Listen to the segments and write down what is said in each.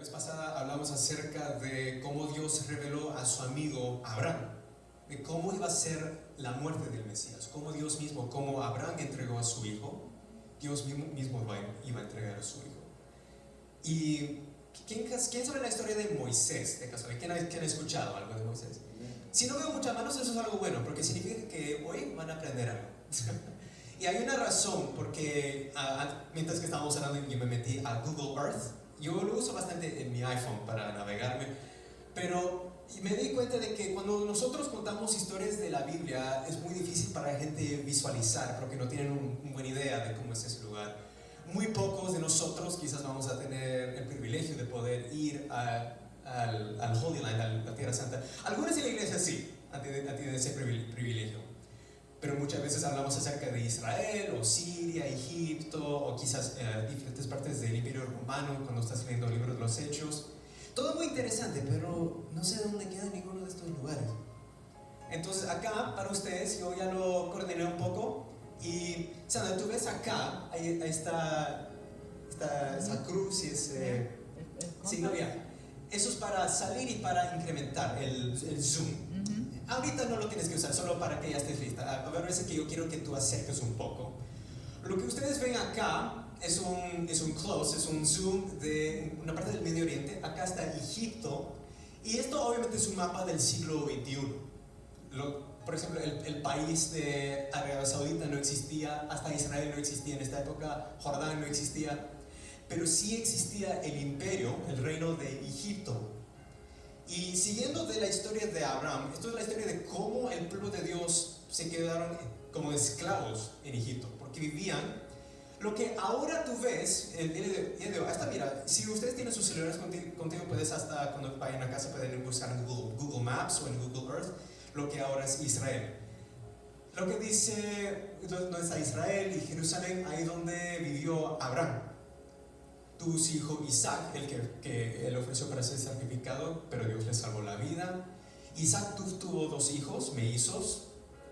vez pasada hablamos acerca de cómo Dios reveló a su amigo Abraham, de cómo iba a ser la muerte del Mesías, cómo Dios mismo, como Abraham entregó a su hijo, Dios mismo iba a entregar a su hijo. ¿Y quién sabe la historia de Moisés, de casualidad? ¿Quién ha escuchado algo de Moisés? Si no veo muchas manos, eso es algo bueno, porque significa que hoy van a aprender algo. Y hay una razón, porque mientras que estábamos hablando, yo me metí a Google Earth. Yo lo uso bastante en mi iPhone para navegarme, pero me di cuenta de que cuando nosotros contamos historias de la Biblia es muy difícil para la gente visualizar, porque no tienen una buena idea de cómo es ese lugar. Muy pocos de nosotros quizás vamos a tener el privilegio de poder ir al Holy Land, a la Tierra Santa. Algunas de la iglesia sí, tienen ese privilegio. Pero muchas veces hablamos acerca de Israel, o Siria, Egipto, o quizás diferentes partes del Imperio Romano, cuando estás leyendo el libro de los Hechos. Todo muy interesante, pero no sé dónde queda ninguno de estos lugares. Entonces acá, para ustedes, yo ya lo coordiné un poco. Y, Sandra, tú ves acá, ahí está esa cruz y ese signo, ya. Eso es para salir y para incrementar el zoom. Ahorita no lo tienes que usar, solo para que ya estés lista. A ver, veces que yo quiero que tú acerques un poco. Lo que ustedes ven acá es un close, es un zoom de una parte del Medio Oriente. Acá está Egipto. Y esto obviamente es un mapa del siglo XXI. Por ejemplo, el país de Arabia Saudita no existía, hasta Israel no existía en esta época, Jordán no existía. Pero sí existía el imperio, el reino de Egipto. Y siguiendo de la historia de Abraham, esto es la historia de cómo el pueblo de Dios se quedaron como esclavos en Egipto, porque vivían lo que ahora tú ves, hasta mira, si ustedes tienen sus celulares contigo, puedes hasta cuando vayan a casa pueden buscar en Google Maps o en Google Earth lo que ahora es Israel. Lo que dice, ¿dónde está Israel y Jerusalén? Ahí donde vivió Abraham. Tuvo su hijo Isaac, el que él ofreció para ser sacrificado, pero Dios le salvó la vida. Isaac tuvo dos hijos, mellizos,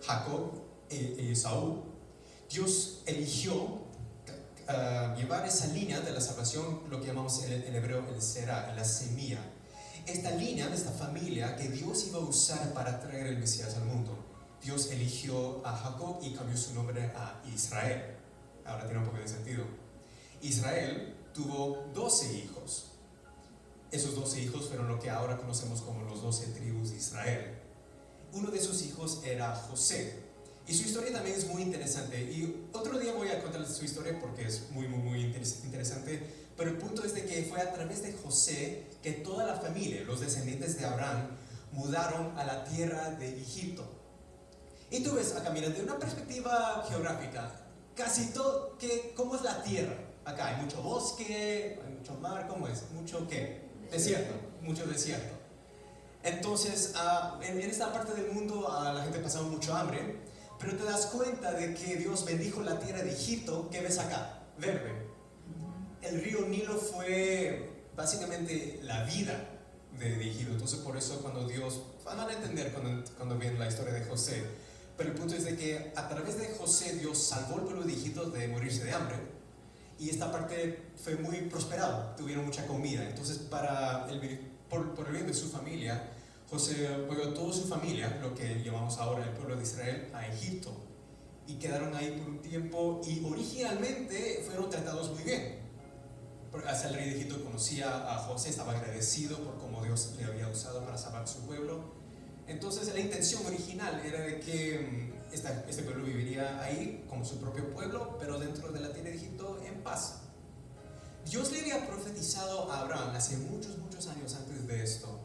Jacob y Esaú. Dios eligió llevar esa línea de la salvación, lo que llamamos en hebreo el será, la semilla. Esta línea, esta familia que Dios iba a usar para traer el Mesías al mundo. Dios eligió a Jacob y cambió su nombre a Israel. Ahora tiene un poco de sentido. Israel tuvo 12 hijos. Esos 12 hijos fueron lo que ahora conocemos como los 12 tribus de Israel. Uno de sus hijos era José. Y su historia también es muy interesante. Y otro día voy a contarles su historia porque es muy interesante. Pero el punto es de que fue a través de José que toda la familia, los descendientes de Abraham, mudaron a la tierra de Egipto. Y tú ves acá, mira, de una perspectiva geográfica, casi todo, ¿cómo es la tierra? Acá hay mucho bosque, hay mucho mar, ¿cómo es? ¿Mucho qué? Desierto, mucho desierto. Entonces, en esta parte del mundo la gente pasaba mucho hambre, pero te das cuenta de que Dios bendijo la tierra de Egipto. ¿Qué ves acá? Verde. El río Nilo fue básicamente la vida de Egipto. Entonces, por eso cuando Dios, van a entender cuando ven la historia de José, pero el punto es de que a través de José Dios salvó al pueblo de Egipto de morirse de hambre. Y esta parte fue muy prosperada, tuvieron mucha comida. Entonces, por el bien de su familia, José envió a toda su familia, lo que llamamos ahora el pueblo de Israel, a Egipto. Y quedaron ahí por un tiempo y originalmente fueron tratados muy bien. Hasta el rey de Egipto conocía a José, estaba agradecido por cómo Dios le había usado para salvar su pueblo. Entonces la intención original era de que este pueblo viviría ahí como su propio pueblo, pero dentro de la tierra de Egipto en paz. Dios le había profetizado a Abraham hace muchos años antes de esto,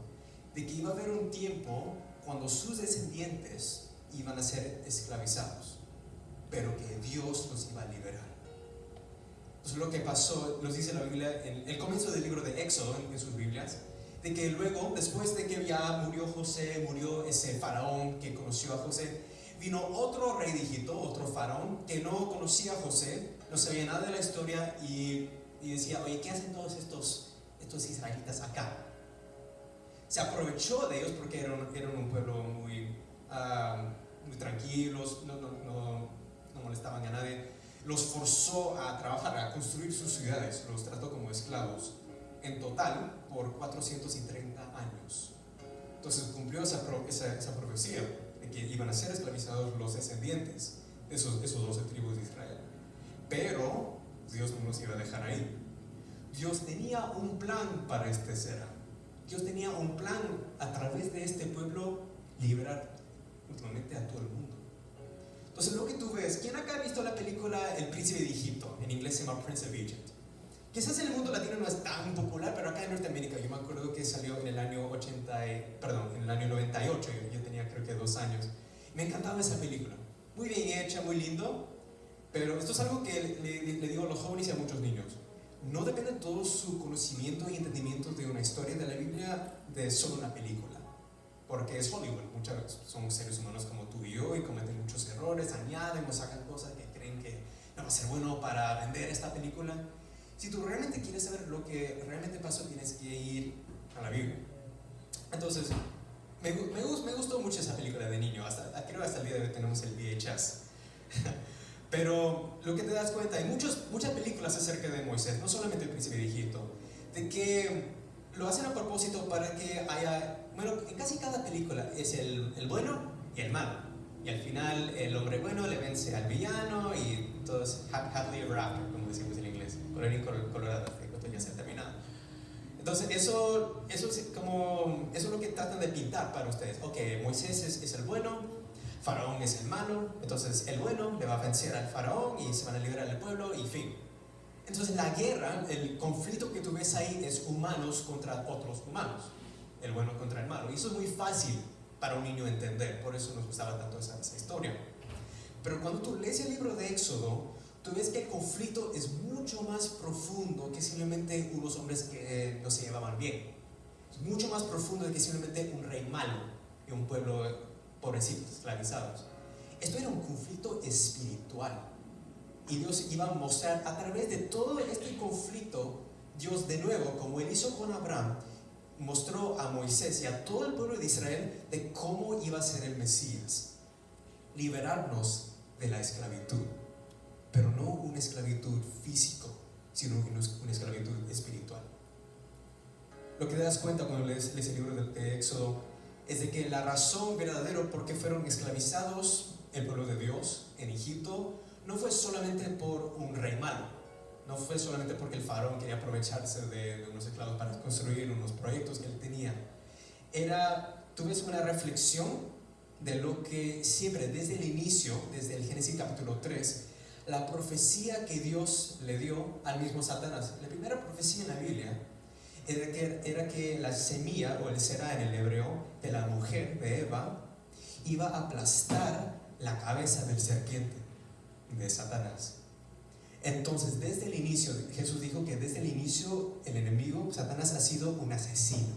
de que iba a haber un tiempo cuando sus descendientes iban a ser esclavizados, pero que Dios los iba a liberar. Entonces lo que pasó, nos dice la Biblia en el comienzo del libro de Éxodo, en sus Biblias, de que luego, después de que ya murió José, murió ese faraón que conoció a José, vino otro rey de Egipto, otro faraón que no conocía a José, no sabía nada de la historia y decía, oye, ¿qué hacen todos estos israelitas acá? Se aprovechó de ellos porque eran un pueblo muy tranquilos, no molestaban a nadie. Los forzó a trabajar, a construir sus ciudades, los trató como esclavos. en total por 430 años. Entonces cumplió esa profecía de que iban a ser esclavizados los descendientes de esos 12 tribus de Israel. Pero Dios no nos iba a dejar ahí. Dios tenía un plan para este Sera. Dios tenía un plan a través de este pueblo liberar últimamente a todo el mundo. Entonces lo que tú ves, ¿quién acá ha visto la película El Príncipe de Egipto? En inglés se llama Prince of Egypt. Quizás en el mundo latino no es tan popular, pero acá en Norteamérica, yo me acuerdo que salió en el año 98, yo tenía creo que 2 años. Me encantaba esa película, muy bien hecha, muy lindo, pero esto es algo que le digo a los jóvenes y a muchos niños. No depende todo su conocimiento y entendimiento de una historia de la Biblia de solo una película, porque es Hollywood, muchas veces somos seres humanos como tú y yo y cometen muchos errores, añaden o sacan cosas que creen que no va a ser bueno para vender esta película. Si tú realmente quieres saber lo que realmente pasó, tienes que ir a la Biblia. Entonces, me gustó mucho esa película de niño, creo que hasta el día de hoy tenemos el VHS. Pero lo que te das cuenta, hay muchas películas acerca de Moisés, no solamente el Príncipe de Egipto, de que lo hacen a propósito para que haya, bueno, en casi cada película es el bueno y el malo. Y al final el hombre bueno le vence al villano y todos happily ever after, como decimos en inglés, colorín colorado, esto ya se ha terminado. Entonces eso es lo que tratan de pintar para ustedes. Ok, Moisés es el bueno, Faraón es el malo, entonces el bueno le va a vencer al Faraón y se van a liberar al pueblo y fin. Entonces la guerra, el conflicto que tú ves ahí es humanos contra otros humanos, el bueno contra el malo, y eso es muy fácil para un niño entender, por eso nos gustaba tanto esa historia. Pero cuando tú lees el libro de Éxodo, tú ves que el conflicto es mucho más profundo que simplemente unos hombres que no se llevaban bien. Es mucho más profundo que simplemente un rey malo y un pueblo pobrecitos, esclavizados. Esto era un conflicto espiritual. Y Dios iba a mostrar a través de todo este conflicto, Dios de nuevo, como Él hizo con Abraham, mostró a Moisés y a todo el pueblo de Israel de cómo iba a ser el Mesías. Liberarnos de la esclavitud, pero no una esclavitud física, sino una esclavitud espiritual. Lo que te das cuenta cuando lees el libro de Éxodo es de que la razón verdadera por qué fueron esclavizados el pueblo de Dios en Egipto no fue solamente por un rey malo, no fue solamente porque el faraón quería aprovecharse de unos esclavos para construir unos proyectos que él tenía. Tú ves una reflexión de lo que siempre desde el inicio, desde el Génesis capítulo 3, la profecía que Dios le dio al mismo Satanás. La primera profecía en la Biblia era que la semilla, o el será en el hebreo, de la mujer de Eva, iba a aplastar la cabeza del serpiente, de Satanás. Entonces, desde el inicio, Jesús dijo que desde el inicio el enemigo, Satanás, ha sido un asesino.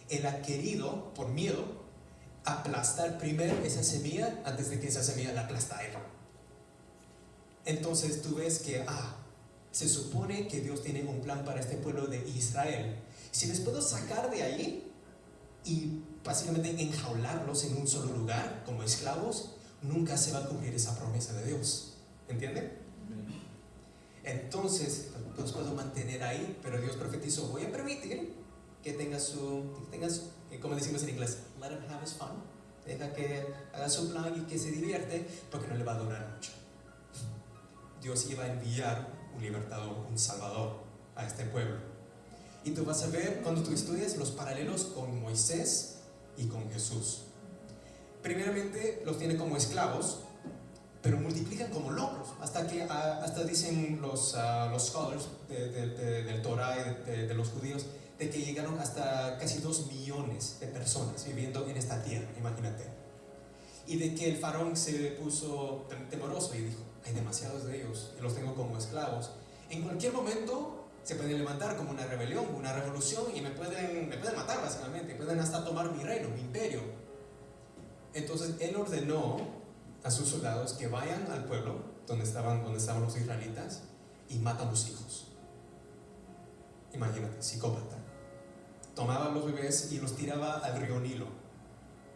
Él ha querido, por miedo, aplastar primero esa semilla antes de que esa semilla la aplasta a él. Entonces tú ves que se supone que Dios tiene un plan para este pueblo de Israel. Si les puedo sacar de ahí y básicamente enjaularlos en un solo lugar como esclavos, nunca se va a cumplir esa promesa de Dios. ¿Entienden? Entonces los puedo mantener ahí, pero Dios profetizó: voy a permitir que tengas como decimos en inglés, let him have his fun. Deja que haga su plan y que se divierte, porque no le va a durar mucho. Dios iba a enviar un libertador, un salvador a este pueblo. Y tú vas a ver, cuando tú estudias, los paralelos con Moisés y con Jesús. Primeramente los tiene como esclavos, pero multiplican como locos, hasta dicen los scholars del Torah y de los judíos, de que llegaron hasta casi 2 millones de personas viviendo en esta tierra, imagínate. Y de que el faraón se puso temoroso y dijo: hay demasiados de ellos y los tengo como esclavos. En cualquier momento se pueden levantar como una rebelión, una revolución, y me pueden matar básicamente, pueden hasta tomar mi reino, mi imperio. Entonces él ordenó a sus soldados que vayan al pueblo donde estaban los israelitas y matan a los hijos. Imagínate, psicópata. Tomaba a los bebés y los tiraba al río Nilo,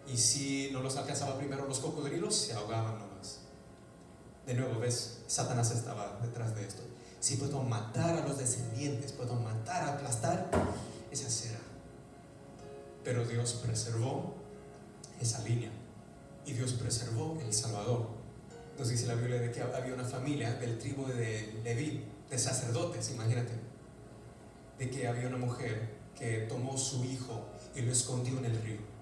y si no los alcanzaba primero los cocodrilos, se ahogaban nomás. De nuevo, ves, Satanás estaba detrás de esto. Si puedo matar a los descendientes, puedo matar, aplastar, esa será. Pero Dios preservó esa línea y Dios preservó el Salvador. Nos dice la Biblia de que había una familia del tribu de Leví, de sacerdotes, imagínate, de que había una mujer que tomó su hijo y lo escondió en el río.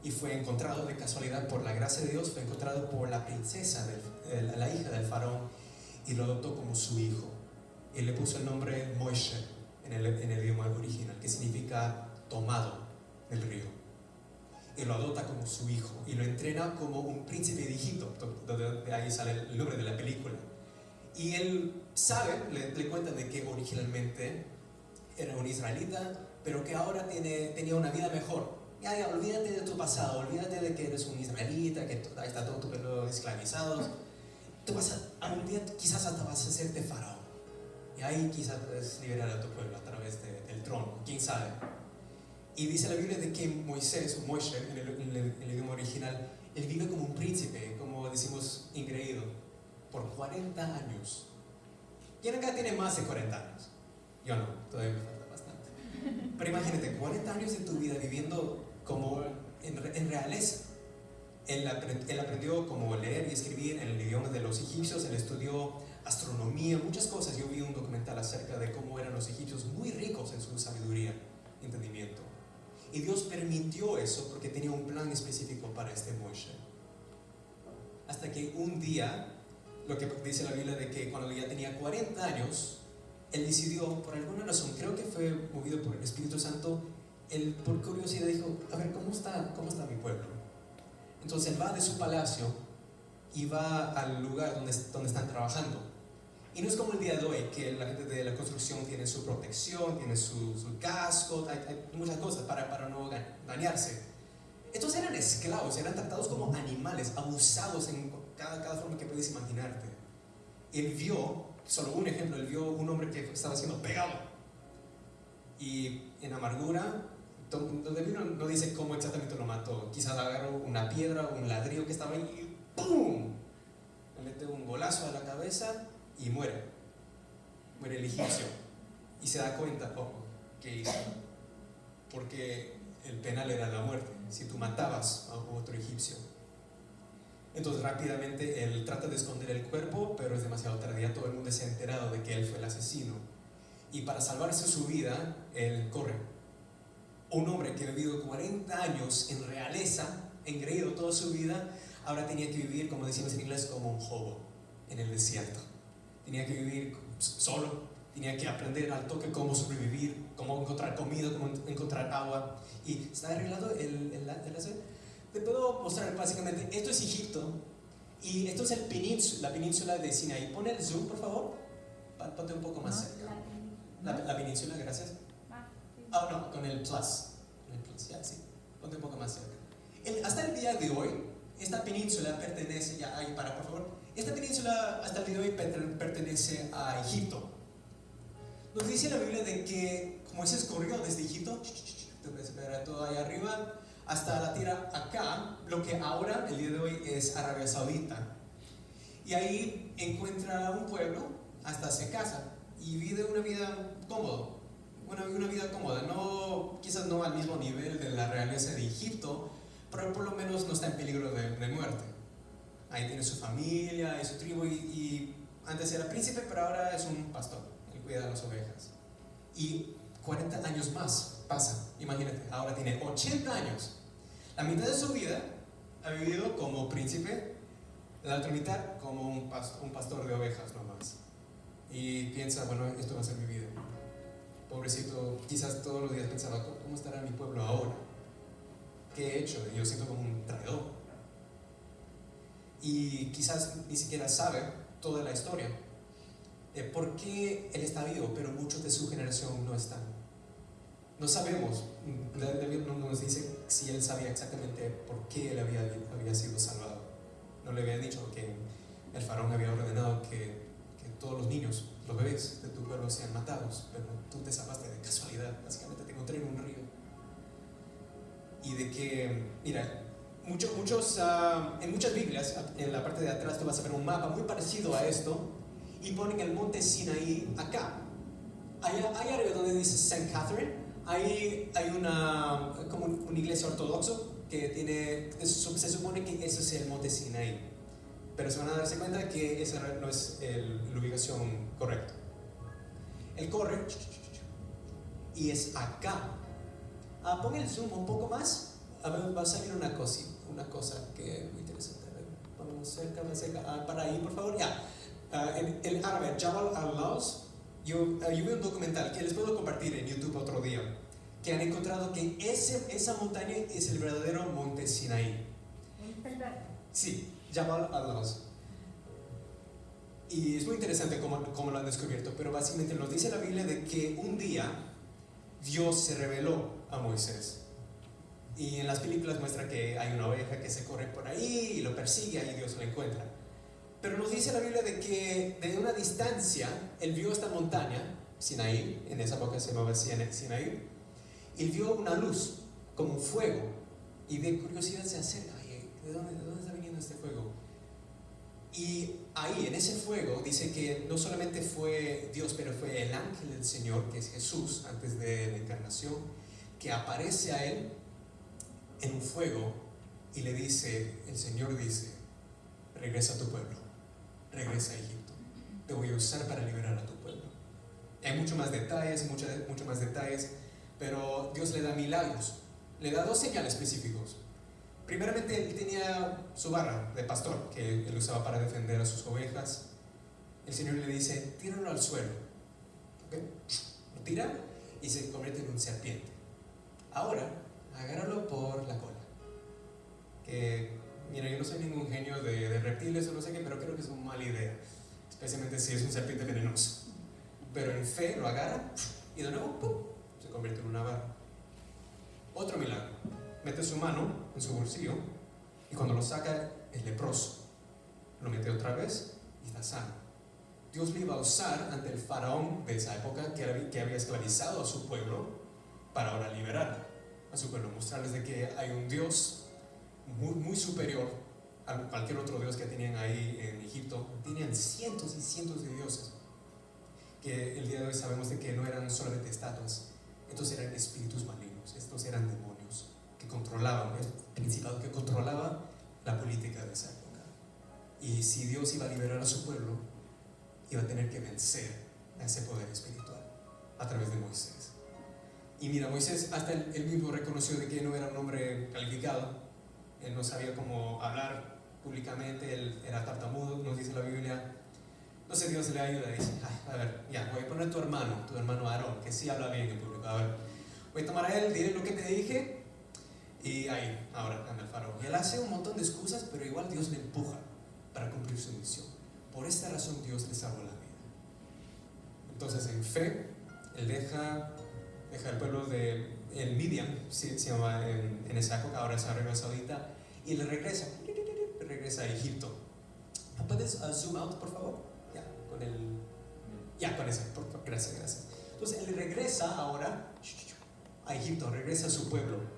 Y fue encontrado de casualidad, por la gracia de Dios, fue encontrado por la princesa, la hija del faraón, y lo adoptó como su hijo. Y le puso el nombre Moishe en el idioma original, que significa tomado del río. Y lo adopta como su hijo y lo entrena como un príncipe de Egipto, de ahí sale el nombre de la película. Y él sabe, le cuentan de que originalmente era un israelita, pero que ahora tenía una vida mejor. Ya, olvídate de tu pasado, olvídate de que eres un israelita, que ahí está todo tu pueblo esclavizado. Tú algún día quizás hasta vas a hacerte faraón. Y ahí quizás puedes liberar a tu pueblo a través del trono, quién sabe. Y dice la Biblia de que Moisés, o Moishe en el idioma original, él vive como un príncipe, como decimos ingreído, por 40 años. ¿Quién acá tiene más de 40 años? Yo no, todavía me falta bastante. Pero imagínate, 40 años de tu vida viviendo como en realeza. Él aprendió como leer y escribir en el idioma de los egipcios, él estudió astronomía, muchas cosas. Yo vi un documental acerca de cómo eran los egipcios, muy ricos en su sabiduría, entendimiento. Y Dios permitió eso porque tenía un plan específico para este Moishe. Hasta que un día, lo que dice la Biblia de que cuando ya tenía 40 años, él decidió, por alguna razón, creo que fue movido por el Espíritu Santo, él por curiosidad dijo, a ver, ¿cómo está mi pueblo? Entonces él va de su palacio y va al lugar donde están trabajando. Y no es como el día de hoy, que la gente de la construcción tiene su protección, tiene su casco, hay muchas cosas para no dañarse. Entonces eran esclavos, eran tratados como animales, abusados en cada forma que puedes imaginarte. Él vio, solo un ejemplo, él vio un hombre que estaba siendo pegado. Y en amargura, donde vino no dice cómo exactamente lo mató. Quizás agarró una piedra o un ladrillo que estaba ahí y ¡pum! Le mete un golazo a la cabeza y muere el egipcio. Y se da cuenta, ¿qué hizo? Porque el penal era la muerte, si tú matabas a otro egipcio. Entonces rápidamente él trata de esconder el cuerpo, pero es demasiado tarde, ya todo el mundo se ha enterado de que él fue el asesino. Y para salvarse su vida, él corre. Un hombre que ha vivido 40 años en realeza, engreído toda su vida, ahora tenía que vivir, como decimos en inglés, como un hobo en el desierto. Tenía que vivir solo, tenía que aprender al toque cómo sobrevivir, cómo encontrar comida, cómo encontrar agua. Y está arreglado el hacer. Te puedo mostrar básicamente, esto es Egipto y esto es la península de Sinaí. Pon el zoom, por favor. Ponte un poco más cerca. La península, gracias. No, con el plus. Ya, sí. Ponte un poco más cerca. Hasta el día de hoy, esta península pertenece, ya ahí para, por favor. Esta península hasta el día de hoy pertenece a Egipto. Nos dice la Biblia de que Moisés corrió desde Egipto, todo ahí arriba, hasta la tierra acá, lo que ahora, el día de hoy, es Arabia Saudita. Y ahí encuentra un pueblo, hasta se casa y vive una vida cómoda. Una vida cómoda, quizás no al mismo nivel de la realeza de Egipto, pero por lo menos no está en peligro de muerte. Ahí tiene su familia y su tribu y antes era príncipe, pero ahora es un pastor, él cuida de las ovejas. Y 40 años más pasa, imagínate, ahora tiene 80 años. La mitad de su vida ha vivido como príncipe, la otra mitad como un pastor de ovejas nomás. Y piensa, bueno, esto va a ser mi vida. Pobrecito, quizás todos los días pensaba, ¿cómo estará mi pueblo ahora? ¿Qué he hecho? Yo siento como un traidor. Y quizás ni siquiera sabe toda la historia de por qué él está vivo, pero muchos de su generación no están. No sabemos, la Biblia no nos dice si él sabía exactamente por qué él había sido salvado. No le habían dicho que el faraón había ordenado que todos los niños, los bebés de tu pueblo sean matados, pero tú te salvaste de casualidad, básicamente te encontré en un río. Y de que, mira, en muchas Biblias, en la parte de atrás tú vas a ver un mapa muy parecido a esto y ponen el monte Sinaí acá. Hay área donde dice St. Catherine, hay como una iglesia ortodoxa que tiene, se supone que ese es el monte Sinaí, pero se van a darse cuenta que esa no es la ubicación correcta. Él corre y es acá. Pon el zoom un poco más. A ver, va a salir una cosa que es muy interesante. A ver, vamos más cerca. Para ahí, por favor. Ya. El árabe, Jabal al-Laws. Yo vi un documental que les puedo compartir en YouTube otro día, que han encontrado que esa montaña es el verdadero monte Sinaí. Sí, Jabal al-Laws. Y es muy interesante cómo lo han descubierto, pero básicamente nos dice la Biblia de que un día Dios se reveló a Moisés. Y en las películas muestra que hay una oveja que se corre por ahí y lo persigue, ahí Dios lo encuentra. Pero nos dice la Biblia de que de una distancia él vio esta montaña, Sinaí, en esa época se llamaba Sinaí, y vio una luz, como un fuego, y de curiosidad se acerca. ¿De dónde está viniendo este fuego? Y ahí, en ese fuego, dice que no solamente fue Dios, pero fue el ángel del Señor, que es Jesús, antes de la encarnación, que aparece a él en un fuego y le dice, el Señor dice, regresa a tu pueblo, regresa a Egipto, te voy a usar para liberar a tu pueblo. Hay mucho más detalles, mucho más detalles, pero Dios le da milagros, le da 2 señales específicos. Primeramente, él tenía su vara de pastor que él usaba para defender a sus ovejas. El Señor le dice, tíralo al suelo. ¿Okay? Lo tira y se convierte en un serpiente. Ahora, agárralo por la cola. Que, mira, yo no soy ningún genio de reptiles o no sé qué, pero creo que es una mala idea. Especialmente si es un serpiente venenoso. Pero en fe lo agarra y de nuevo, ¡pum!, se convierte en una vara. Otro milagro. Mete su mano en su bolsillo y cuando lo saca es leproso. Lo mete otra vez y está sano. Dios le iba a usar ante el faraón de esa época que había esclavizado a su pueblo para ahora liberar a su pueblo, mostrarles de que hay un Dios muy, muy superior a cualquier otro Dios que tenían ahí en Egipto. Tenían cientos y cientos de dioses que el día de hoy sabemos de que no eran solamente estatuas, estos eran espíritus malignos, estos eran demonios que controlaban, el principado que controlaba la política de esa época. Y si Dios iba a liberar a su pueblo, iba a tener que vencer a ese poder espiritual a través de Moisés. Y mira, Moisés hasta él mismo reconoció de que no era un hombre calificado, él no sabía cómo hablar públicamente, él era tartamudo, nos dice la Biblia. Entonces Dios le ayuda y dice, a ver, ya, voy a poner tu hermano Aarón, que sí habla bien en público. A ver, voy a tomar a él, diré lo que te dije. Y ahí, ahora anda el faraón. Y él hace un montón de excusas, pero igual Dios le empuja para cumplir su misión. Por esta razón Dios le salvó la vida. Entonces en fe, él deja el pueblo de Midian, se llama en esa época, ahora es Arabia Saudita, y le regresa a Egipto. ¿Puedes zoom out, por favor? Con ese, por favor, gracias. Entonces él regresa ahora a Egipto, regresa a su pueblo.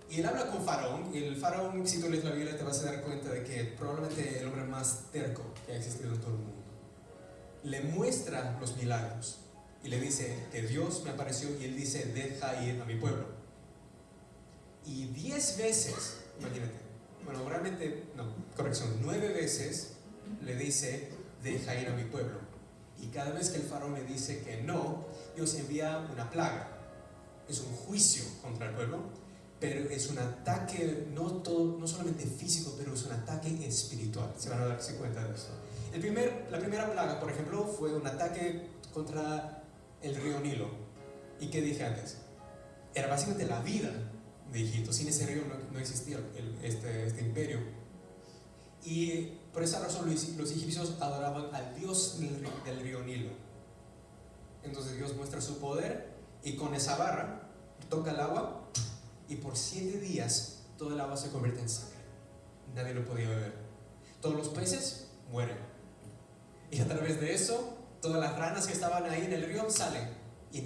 Y él habla con Faraón, y el Faraón, si tú lees la Biblia, te vas a dar cuenta de que probablemente el hombre más terco que ha existido en todo el mundo. Le muestra los milagros y le dice que Dios me apareció y él dice, deja ir a mi pueblo. Y 10 veces, imagínate, bueno, realmente, no, corrección, 9 veces le dice, deja ir a mi pueblo. Y cada vez que el Faraón le dice que no, Dios envía una plaga. Es un juicio contra el pueblo. Pero es un ataque no solamente físico, pero es un ataque espiritual. Se van a darse cuenta de eso. La primera plaga, por ejemplo, fue un ataque contra el río Nilo. ¿Y qué dije antes? Era básicamente la vida de Egipto. Sin ese río no existía este imperio. Y por esa razón los egipcios adoraban al dios del río Nilo. Entonces Dios muestra su poder y con esa barra toca el agua. Y por 7 días todo el agua se convierte en sangre. Nadie lo podía beber. Todos los peces mueren. Y a través de eso, todas las ranas que estaban ahí en el río salen. Y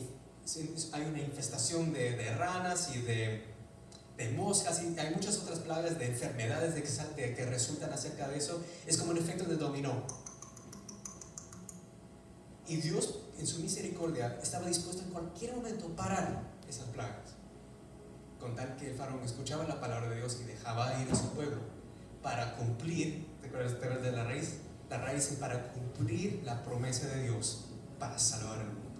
hay una infestación de ranas y de de moscas, y hay muchas otras plagas de enfermedades que resultan acerca de eso. Es como un efecto de dominó. Y Dios, en su misericordia, estaba dispuesto en cualquier momento a parar esas plagas, con tal que el faraón escuchaba la palabra de Dios y dejaba ir a su pueblo para cumplir, ¿te acuerdas de la raíz? La raíz es para cumplir la promesa de Dios, para salvar al mundo.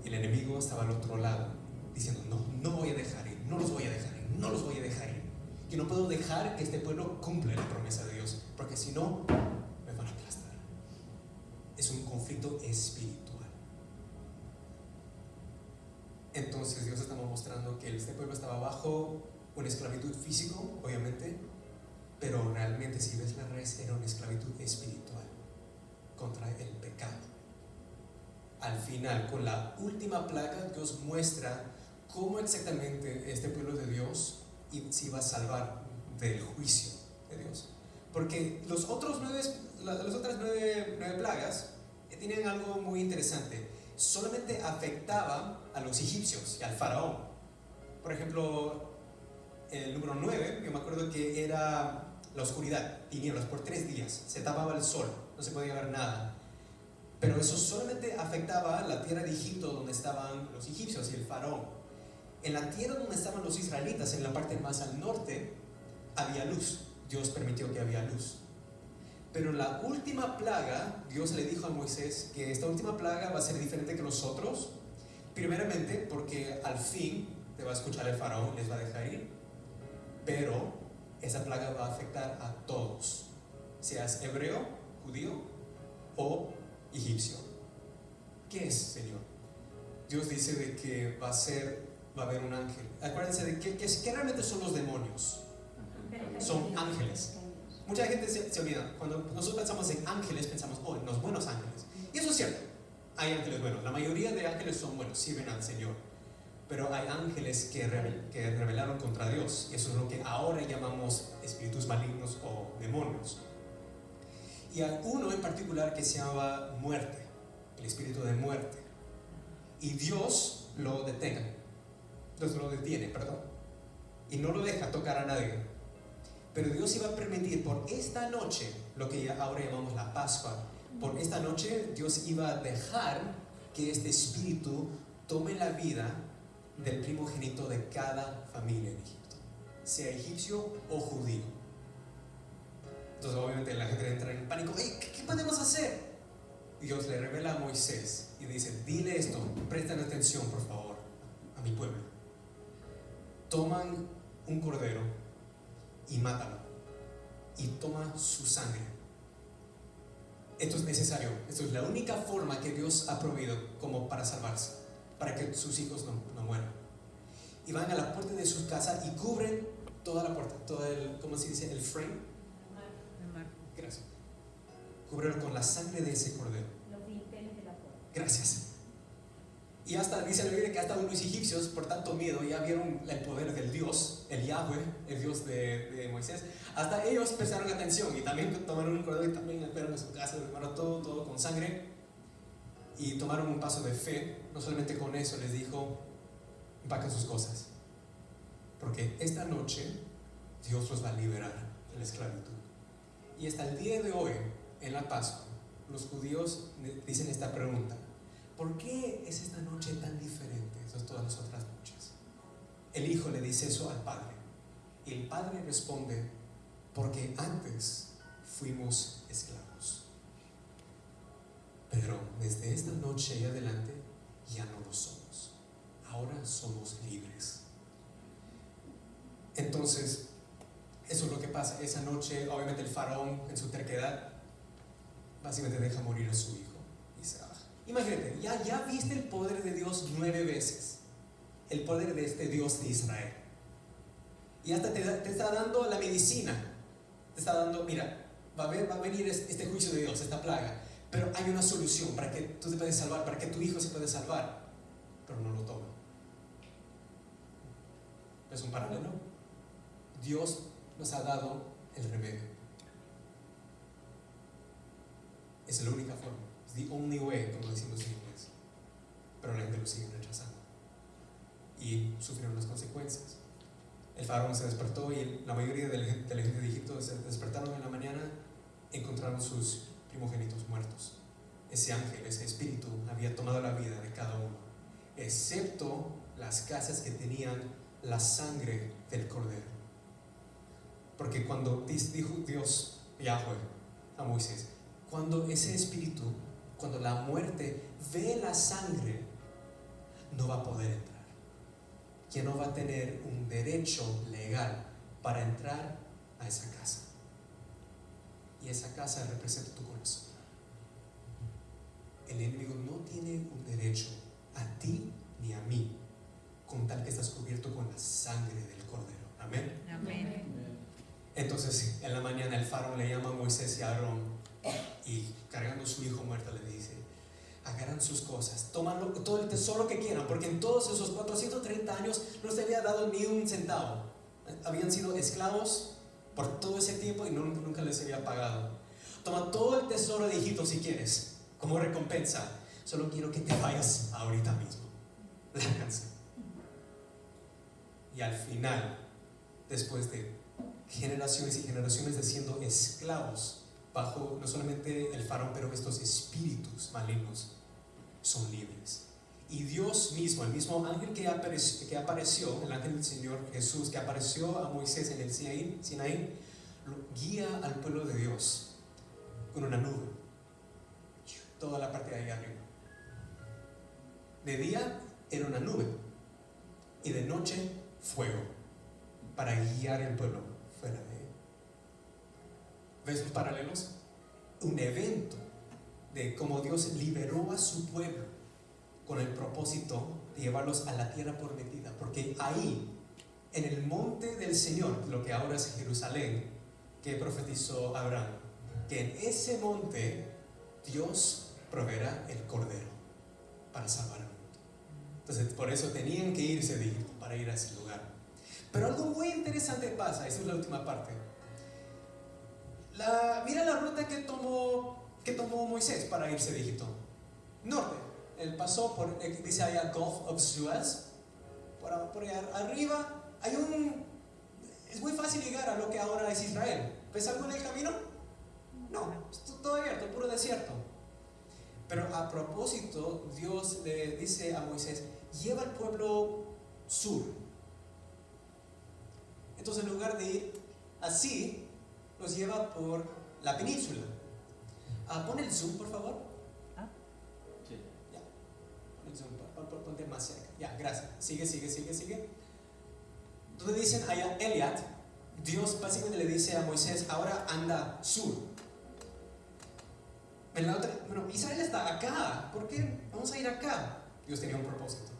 El enemigo estaba al otro lado, diciendo: no voy a dejar ir, no los voy a dejar ir, no los voy a dejar ir. Yo no puedo dejar que este pueblo cumpla la promesa de Dios, porque si no, me van a aplastar. Es un conflicto espiritual. Entonces Dios estaba mostrando que este pueblo estaba bajo una esclavitud físico, obviamente, pero realmente, si ves la raíz, era una esclavitud espiritual contra el pecado. Al final, con la última plaga, Dios muestra cómo exactamente este pueblo de Dios se iba a salvar del juicio de Dios. Porque las otras nueve plagas tienen algo muy interesante. Solamente afectaba a los egipcios y al faraón. Por ejemplo, el número 9, yo me acuerdo que era la oscuridad, tinieblas por 3 días. Se tapaba el sol, no se podía ver nada. Pero eso solamente afectaba la tierra de Egipto, donde estaban los egipcios y el faraón. En la tierra donde estaban los israelitas, en la parte más al norte, había luz. Dios permitió que había luz. Pero la última plaga, Dios le dijo a Moisés que esta última plaga va a ser diferente que los otros. Primeramente porque al fin te va a escuchar el faraón y les va a dejar ir. Pero esa plaga va a afectar a todos, seas hebreo, judío o egipcio. ¿Qué es, Señor? Dios dice de que va a haber un ángel. Acuérdense de que realmente son los demonios. Son ángeles. Mucha gente se olvida. Cuando nosotros pensamos en ángeles, pensamos en los buenos ángeles. Y eso es cierto. Hay ángeles buenos. La mayoría de ángeles son buenos, sirven al Señor. Pero hay ángeles que rebelaron contra Dios. Y eso es lo que ahora llamamos espíritus malignos o demonios. Y hay uno en particular que se llama muerte, el espíritu de muerte. Y Dios lo detiene, y no lo deja tocar a nadie. Pero Dios iba a permitir por esta noche, lo que ahora llamamos la Pascua, por esta noche Dios iba a dejar que este espíritu tome la vida del primogénito de cada familia en Egipto, sea egipcio o judío. Entonces obviamente la gente entra en pánico. ¿Qué podemos hacer? Dios le revela a Moisés y dice: dile esto, presten atención por favor a mi pueblo. Toman un cordero y mátalo, y toma su sangre. Esto es necesario, esto es la única forma que Dios ha proveído como para salvarse, para que sus hijos no mueran. Y van a la puerta de su casa y cubren toda la puerta, ¿cómo se dice? El frame. Gracias. Cubrirlo con la sangre de ese cordero. Los dinteles de la puerta. Gracias. Y hasta dice la Biblia que hasta los egipcios, por tanto miedo, ya vieron el poder del Dios, el Yahweh, el Dios de Moisés. Hasta ellos prestaron atención y también tomaron un cordero y también esperaron en su casa, prepararon todo con sangre y tomaron un paso de fe. No solamente con eso, les dijo: empaquen sus cosas, porque esta noche Dios los va a liberar de la esclavitud. Y hasta el día de hoy, en la Pascua, los judíos dicen esta pregunta: ¿por qué es esta noche tan diferente de todas las otras noches? El hijo le dice eso al padre, y el padre responde: porque antes fuimos esclavos, pero desde esta noche y adelante ya no lo somos, ahora somos libres. Entonces, eso es lo que pasa. Esa noche, obviamente, el faraón, en su terquedad, básicamente deja morir a su hijo y se baja. Imagínate, ya viste el poder de Dios 9 veces, el poder de este Dios de Israel, y hasta te está dando la medicina, te está dando: mira, va a venir este juicio de Dios, esta plaga, pero hay una solución para que tú te puedas salvar, para que tu hijo se pueda salvar, pero no lo toma. Es un paralelo. Dios nos ha dado el remedio. Es la única forma. Es the only way, como decimos en inglés. Pero la gente lo sigue rechazando y sufrieron las consecuencias. el faraón se despertó y la mayoría de la gente de Egipto se despertaron en la mañana, encontraron sus primogénitos muertos. Ese ángel, ese espíritu había tomado la vida de cada uno, excepto las casas que tenían la sangre del cordero. Porque cuando dijo Dios, Yahweh, a Moisés, cuando ese espíritu, cuando la muerte ve la sangre, no va a poder entrar. Que no va a tener un derecho legal para entrar a esa casa. Y esa casa representa tu corazón. El enemigo no tiene un derecho a ti ni a mí, con tal que estás cubierto con la sangre del cordero. Amén. Amén. Entonces en la mañana el faraón le llama a Moisés y a Aarón, y cargando su hijo muerto le dice: agarran sus cosas, toman todo el tesoro que quieran, porque en todos esos 430 años no se había dado ni un centavo. Habían sido esclavos por todo ese tiempo y nunca les había pagado. Toma todo el tesoro de Egipto si quieres, como recompensa. Solo quiero que te vayas ahorita mismo. Lárganse. Y al final, después de generaciones y generaciones de siendo esclavos bajo no solamente el faraón, pero estos espíritus malignos, son libres. Y Dios mismo, el mismo ángel que apareció, el ángel del Señor Jesús, que apareció a Moisés en el Sinaí, guía al pueblo de Dios con una nube, toda la parte de ahí arriba. De día era una nube y de noche fuego, para guiar el pueblo fuera de él. ¿Ves los paralelos? Un evento de cómo Dios liberó a su pueblo con el propósito de llevarlos a la tierra prometida, porque ahí, en el monte del Señor, lo que ahora es Jerusalén, que profetizó Abraham, que en ese monte Dios proveerá el cordero para salvar al mundo. Entonces por eso tenían que irse de Egipto, para ir a ese lugar. Pero algo muy interesante pasa. Esa es la última parte. Mira la ruta que tomó Moisés para irse de Egipto. Norte. Él pasó por, dice allá, Gulf of Suez. Por allá arriba es muy fácil llegar a lo que ahora es Israel. ¿Ves algo en el camino? No, es todo abierto, puro desierto. Pero a propósito, Dios le dice a Moisés: lleva al pueblo sur. Entonces en lugar de ir así, los lleva por la península. Pon el zoom, por favor. Sí. Ya. Pon el zoom, ponte más cerca. Ya, gracias. Sigue. Entonces dicen allá Eliat, Dios básicamente le dice a Moisés: ahora anda sur. En la otra, bueno, Israel está acá, ¿por qué vamos a ir acá? Dios tenía un propósito.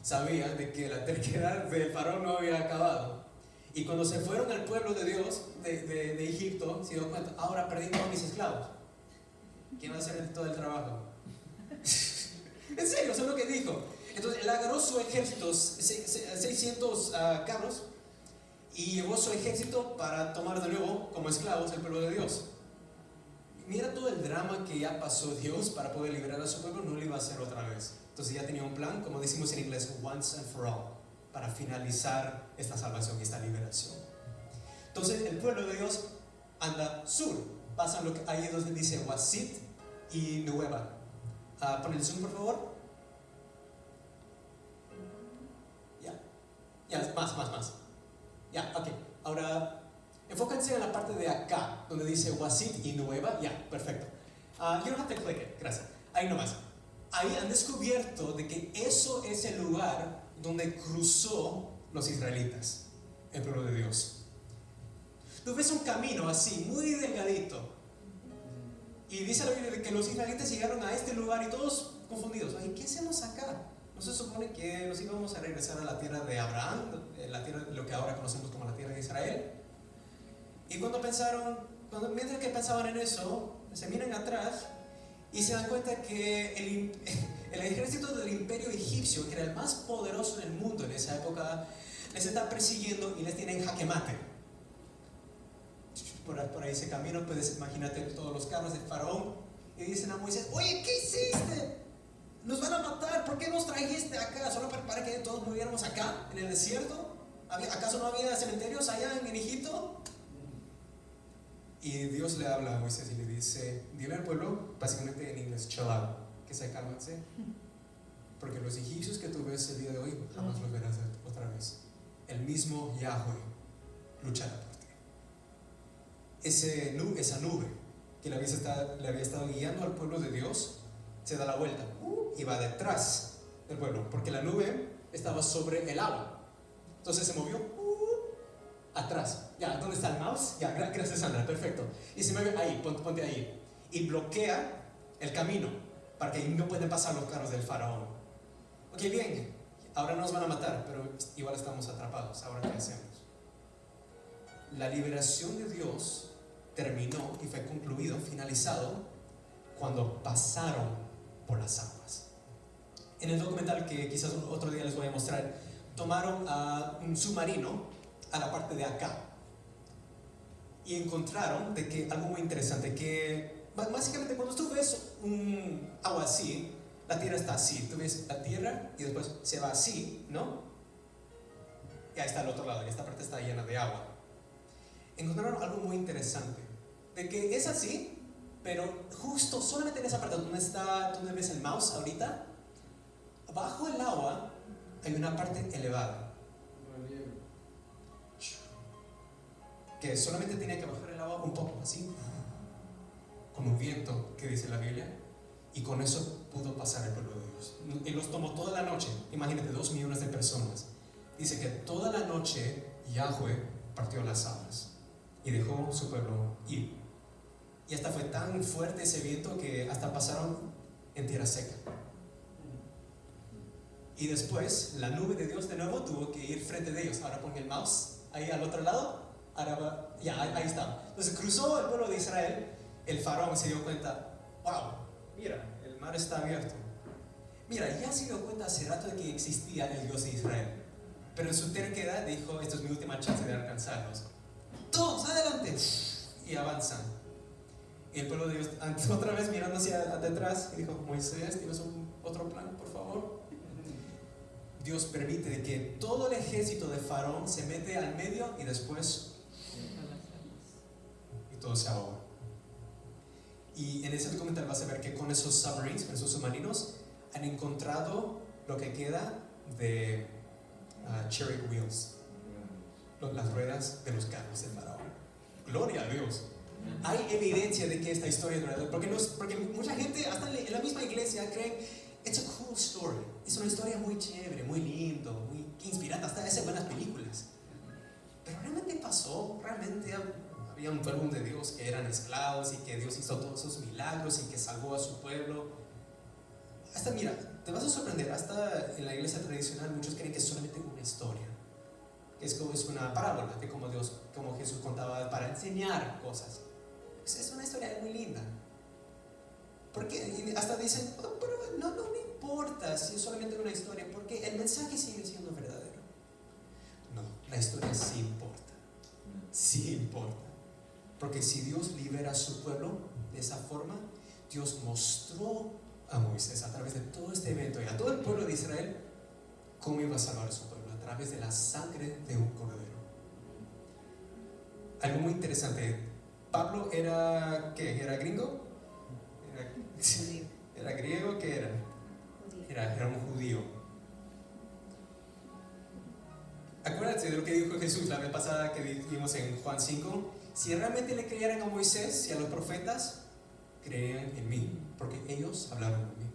Sabía de que la terquedad del faraón no había acabado. Y cuando se fueron al pueblo de Dios, de Egipto, se dio cuenta: ahora perdí todos mis esclavos. ¿Quién va a hacer todo el trabajo? En serio, eso es lo que dijo. Entonces él agarró su ejército, 600 carros, y llevó su ejército para tomar de nuevo como esclavos el pueblo de Dios. Mira todo el drama que ya pasó Dios para poder liberar a su pueblo, no lo iba a hacer otra vez. Entonces ya tenía un plan, como decimos en inglés, once and for all, para finalizar esta salvación, esta liberación. Entonces el pueblo de Dios anda sur, pasan lo que ahí es donde dice Wasit y Nueva. Pon el zoom, por favor. Ya, más. Ya, ok. Ahora enfóquense en la parte de acá, donde dice Wasit y Nueva. Ya, perfecto. You don't have to click it, gracias. Ahí nomás. Ahí han descubierto de que eso es el lugar donde cruzó los israelitas, el pueblo de Dios. Tú ves un camino así, muy delgadito, y dice la Biblia que los israelitas llegaron a este lugar y todos confundidos. Ay, ¿qué hacemos acá? ¿No se supone que nos íbamos a regresar a la tierra de Abraham, la tierra, lo que ahora conocemos como la tierra de Israel? Y mientras que pensaban en eso, se miran atrás y se dan cuenta que el ejército del imperio egipcio, que era el más poderoso en el mundo en esa época, les está persiguiendo y les tiene en jaque mate. Por ahí ese camino, puedes imaginarte todos los carros del faraón, y dicen a Moisés: oye, ¿qué hiciste? Nos van a matar, ¿por qué nos trajiste acá? ¿Solo para que todos muriéramos acá, en el desierto? ¿Acaso no había cementerios allá en Egipto? Y Dios le habla a Moisés y le dice, dile al pueblo, básicamente en inglés, chill out, que se cálmense, porque los egipcios que tú ves el día de hoy jamás los verás otra vez. El mismo Yahweh luchará por ti. Esa nube que le había estado guiando al pueblo de Dios se da la vuelta y va detrás del pueblo, porque la nube estaba sobre el agua. Entonces se movió atrás. Ya, ¿dónde está el mouse? Ya, gracias Sandra, perfecto. Y se mueve ahí, ponte ahí. Y bloquea el camino para que no pueden pasar los carros del faraón. Ok, bien, ahora nos van a matar, pero igual estamos atrapados. ¿Ahora qué hacemos? La liberación de Dios terminó y fue concluido, finalizado, cuando pasaron por las aguas. En el documental que quizás otro día les voy a mostrar, tomaron a un submarino a la parte de acá y encontraron de que algo muy interesante, que básicamente cuando tú ves un agua así, la tierra está así, tú ves la tierra y después se va así, ¿no? Y ahí está el otro lado, y esta parte está llena de agua. Encontraron algo muy interesante, de que es así, pero justo solamente en esa parte donde ves el mouse ahorita, bajo el agua hay una parte elevada que solamente tenía que bajar el agua un poco así, con un viento que dice la Biblia, y con eso pudo pasar el pueblo de Dios. Y los tomó toda la noche. Imagínate, 2 millones de personas. Dice que toda la noche Yahweh partió las aguas y dejó su pueblo ir. Y hasta fue tan fuerte ese viento que hasta pasaron en tierra seca. Y después la nube de Dios de nuevo tuvo que ir frente de ellos. Ahora pon el mouse ahí al otro lado. Ahora ya, ahí está. Entonces cruzó el pueblo de Israel. El faraón se dio cuenta, wow, mira, el mar está abierto. Mira, ya se dio cuenta hace rato de que existía el Dios de Israel, pero en su terquedad dijo, esta es mi última chance de alcanzarlos. Todos adelante, y avanzan. Y el pueblo de Dios otra vez mirando hacia detrás y dijo, Moisés, ¿tienes otro plan, por favor? Dios permite de que todo el ejército de faraón se mete al medio y después todo se ahoga. Y en ese documental vas a ver que con esos submarines, con esos submarinos, han encontrado lo que queda de chariot wheels, las ruedas de los carros de faraón. Gloria a Dios. Hay evidencia de que esta historia es verdadera, porque mucha gente, hasta en la misma iglesia, creen it's a cool story. Es una historia muy chévere, muy lindo, muy inspirante, hasta hace buenas películas. Pero realmente pasó, realmente había un pueblo de Dios que eran esclavos y que Dios hizo todos esos milagros y que salvó a su pueblo. Hasta mira, te vas a sorprender, hasta en la iglesia tradicional muchos creen que es solamente una historia, que es una parábola de como Jesús contaba para enseñar cosas. Es una historia muy linda. Porque hasta dicen, oh, pero no me importa si es solamente una historia, porque el mensaje sigue siendo verdadero. No, la historia sí importa. Sí importa. Porque si Dios libera a su pueblo de esa forma, Dios mostró a Moisés a través de todo este evento y a todo el pueblo de Israel cómo iba a salvar a su pueblo a través de la sangre de un cordero. Algo muy interesante. Pablo era, ¿qué? ¿Era gringo? ¿Era griego? ¿Qué era? Era un judío. Acuérdate de lo que dijo Jesús la vez pasada que vimos en Juan 5. Si realmente le creyeran a Moisés y a los profetas, creían en mí, porque ellos hablaron de mí.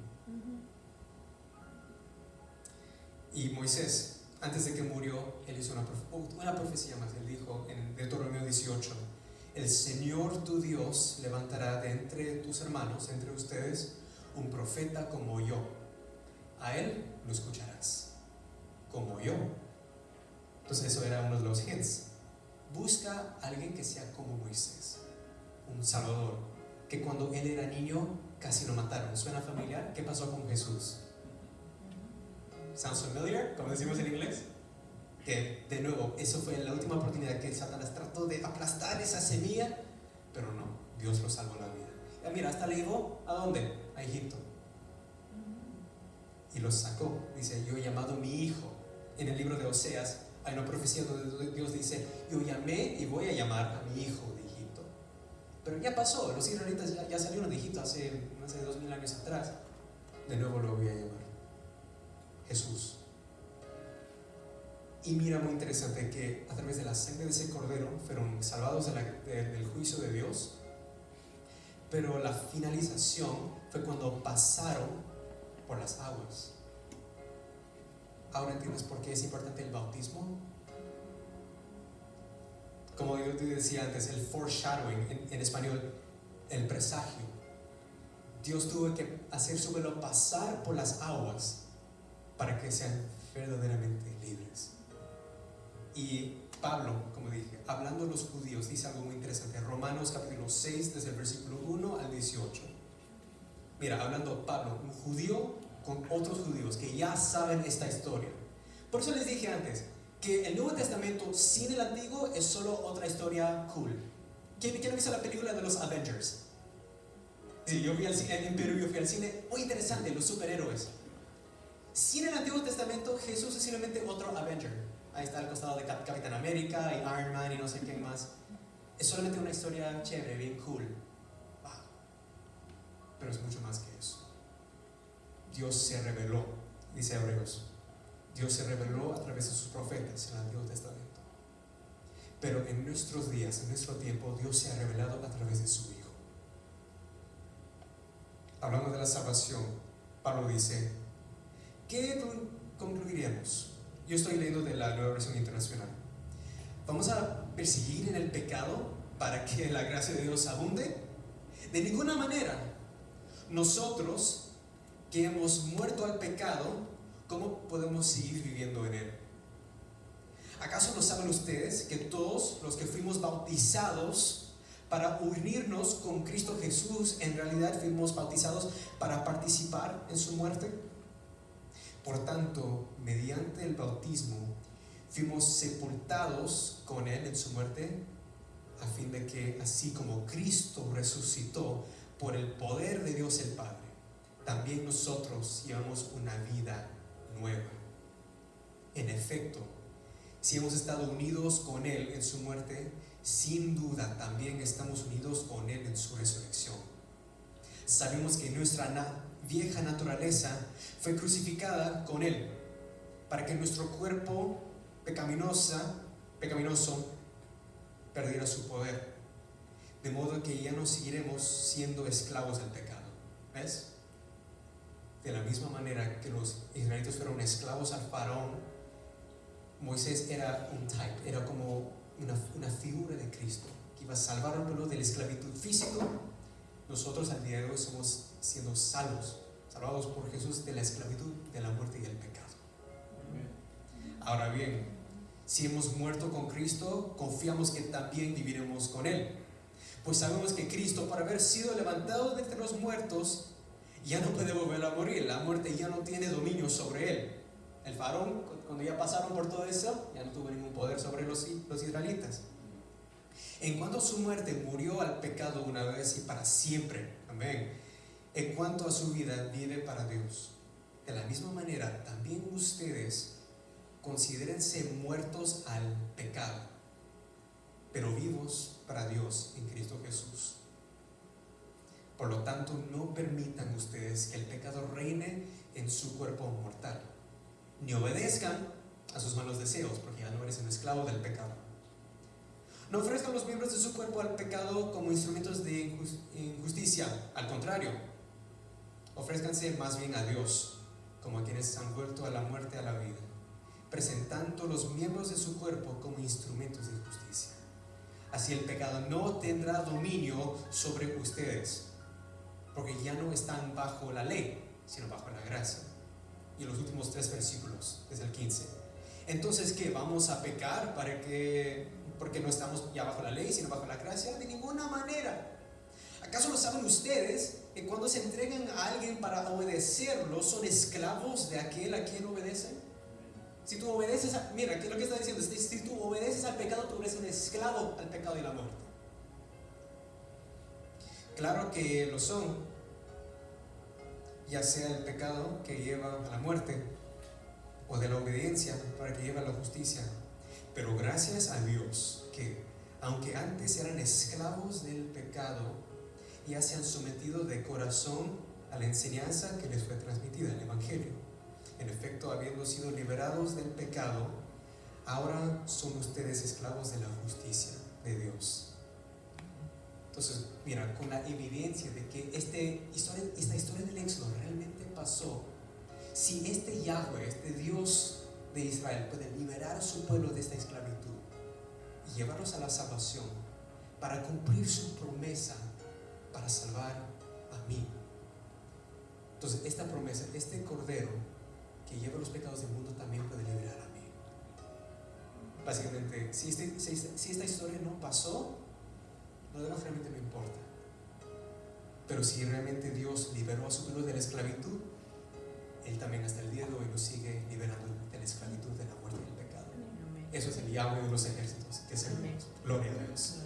Y Moisés, antes de que murió, él hizo una profecía más. Él dijo en Deuteronomio 18, el Señor tu Dios levantará de entre tus hermanos, entre ustedes, un profeta como yo. A él lo escucharás, como yo. Entonces eso era uno de los hints. Busca a alguien que sea como Moisés, un salvador, que cuando él era niño casi lo mataron. ¿Suena familiar? ¿Qué pasó con Jesús? ¿Sounds familiar? Como decimos en inglés. Que de nuevo, eso fue la última oportunidad que Satanás trató de aplastar esa semilla, pero no, Dios lo salvó la vida. Y mira, hasta le llevó ¿a dónde? A Egipto. Y los sacó. Dice, yo he llamado a mi hijo. En el libro de Oseas, hay una profecía donde Dios dice: yo llamé y voy a llamar a mi hijo de Egipto. Pero ya pasó, los israelitas ya salieron de Egipto hace 2000 años atrás. De nuevo lo voy a llamar Jesús. Y mira, muy interesante que a través de la sangre de ese cordero fueron salvados del juicio de Dios. Pero la finalización fue cuando pasaron por las aguas. Ahora entiendes por qué es importante el bautismo. Como yo te decía antes, el foreshadowing, en español, el presagio. Dios tuvo que hacer su pueblo pasar por las aguas para que sean verdaderamente libres. Y Pablo, como dije, hablando a los judíos, dice algo muy interesante. Romanos capítulo 6, desde el versículo 1 al 18. Mira, hablando Pablo, un judío con otros judíos que ya saben esta historia. Por eso les dije antes que el Nuevo Testamento sin el Antiguo es solo otra historia cool. ¿Quién no hizo la película de los Avengers? Sí, yo fui al cine, en Perú yo fui al cine, muy interesante, los superhéroes. Sin el Antiguo Testamento, Jesús es simplemente otro Avenger. Ahí está al costado de Capitán América y Iron Man y no sé quién más. Es solamente una historia chévere, bien cool. Wow. Pero es mucho más que eso. Dios se reveló, dice Hebreos. Dios se reveló a través de sus profetas en el Antiguo Testamento. Pero en nuestros días, en nuestro tiempo, Dios se ha revelado a través de su Hijo. Hablando de la salvación, Pablo dice: ¿qué concluiríamos? Yo estoy leyendo de la Nueva Versión Internacional. ¿Vamos a perseguir en el pecado para que la gracia de Dios abunde? De ninguna manera. Nosotros que hemos muerto al pecado, ¿cómo podemos seguir viviendo en él? ¿Acaso no saben ustedes que todos los que fuimos bautizados para unirnos con Cristo Jesús, en realidad fuimos bautizados para participar en su muerte? Por tanto, mediante el bautismo, fuimos sepultados con Él en su muerte, a fin de que, así como Cristo resucitó por el poder de Dios el Padre, también nosotros llevamos una vida nueva. En efecto, si hemos estado unidos con Él en su muerte, sin duda también estamos unidos con Él en su resurrección. Sabemos que nuestra vieja naturaleza fue crucificada con Él, para que nuestro cuerpo pecaminoso perdiera su poder, de modo que ya no seguiremos siendo esclavos del pecado. ¿Ves? De la misma manera que los israelitas fueron esclavos al faraón, Moisés era un type, era como una figura de Cristo, que iba a salvar al pueblo de la esclavitud física. Nosotros al día de hoy somos siendo salvados por Jesús de la esclavitud, de la muerte y el pecado. Ahora bien, si hemos muerto con Cristo, confiamos que también viviremos con Él. Pues sabemos que Cristo, por haber sido levantado de entre los muertos, ya no puede volver a morir. La muerte ya no tiene dominio sobre Él. El faraón, cuando ya pasaron por todo eso, ya no tuvo ningún poder sobre los israelitas. En cuanto a su muerte, murió al pecado una vez y para siempre. Amén. En cuanto a su vida, vive para Dios. De la misma manera, también ustedes considérense muertos al pecado, pero vivos para Dios en Cristo Jesús. Por lo tanto, no permitan ustedes que el pecado reine en su cuerpo mortal, ni obedezcan a sus malos deseos, porque ya no eres un esclavo del pecado. No ofrezcan los miembros de su cuerpo al pecado como instrumentos de injusticia. Al contrario, ofrézcanse más bien a Dios como a quienes han vuelto a la muerte a la vida, presentando los miembros de su cuerpo como instrumentos de justicia. Así el pecado no tendrá dominio sobre ustedes, porque ya no están bajo la ley, sino bajo la gracia. Y los últimos 3 versículos, desde el 15. Entonces, ¿qué? ¿Vamos a pecar porque no estamos ya bajo la ley, sino bajo la gracia? De ninguna manera. ¿Acaso no saben ustedes que cuando se entregan a alguien para obedecerlo, son esclavos de aquel a quien obedecen? Si tú obedeces mira, ¿qué es lo que está diciendo? Si tú obedeces al pecado, tú eres un esclavo al pecado y la muerte. Claro que lo son, ya sea el pecado que lleva a la muerte, o de la obediencia para que lleve a la justicia. Pero gracias a Dios que, aunque antes eran esclavos del pecado, ya se han sometido de corazón a la enseñanza que les fue transmitida, el Evangelio. En efecto, habiendo sido liberados del pecado, ahora son ustedes esclavos de la justicia de Dios. Entonces, mira, con la evidencia de que esta historia del Éxodo realmente pasó, si este Yahweh, este Dios de Israel, puede liberar a su pueblo de esta esclavitud y llevarlos a la salvación para cumplir su promesa, para salvar a mí. Entonces, esta promesa, este Cordero que lleva los pecados del mundo, también puede liberar a mí. Básicamente, si esta historia no pasó, lo demás realmente me importa. Pero si realmente Dios liberó a su pueblo de la esclavitud, Él también hasta el día de hoy nos sigue liberando de la esclavitud, de la muerte y del pecado. Eso es el Yahweh de los ejércitos, que es el Dios. Gloria a Dios.